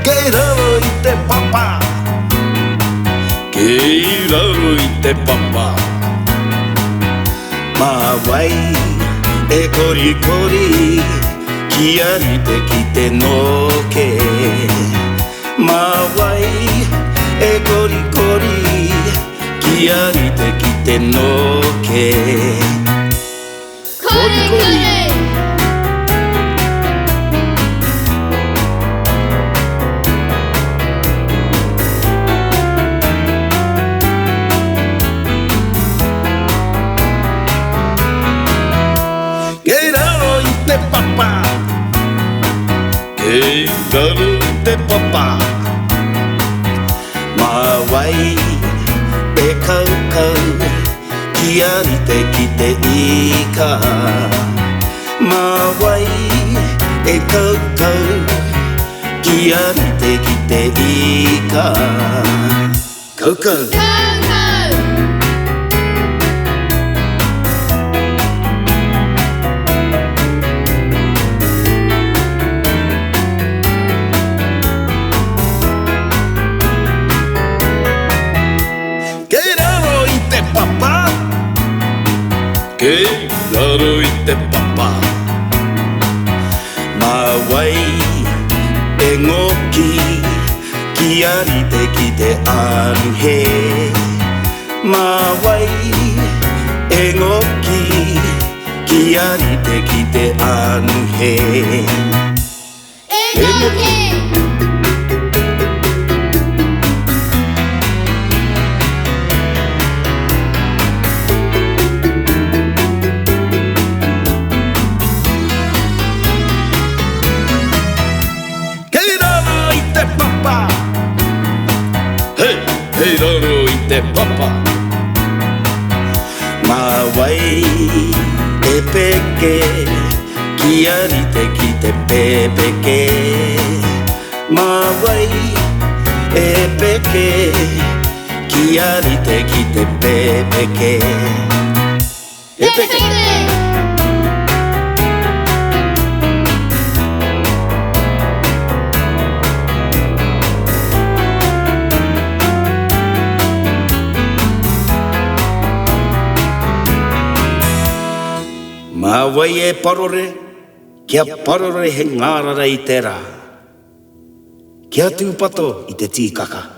Keiraroite papa, keiraroite papa. Mawai e kori kori, kiari te kite no ke. Mawai e kori kori, kiari te kite no ke. Kori kori. Keiraroite papa, keiraroite papa. Mawai e kau kau, kiari te kite ika. Mawai e kau kau, kiari te kite ika. Kau kau. Papa, keiraroite papa. Mawai e ngoki, kiari te kite aru he. Mawai e ngoki, kiari te kite aru he. E ngoki. Papa, hey, keiraroite papa. Mawai e peke, kiari te kite pepeke. Mawai e peke, kiari te kite pepeke. E peke. Mawai e parore, kia parore he ngārara i te rā. Kia tūpato i te tīkaka.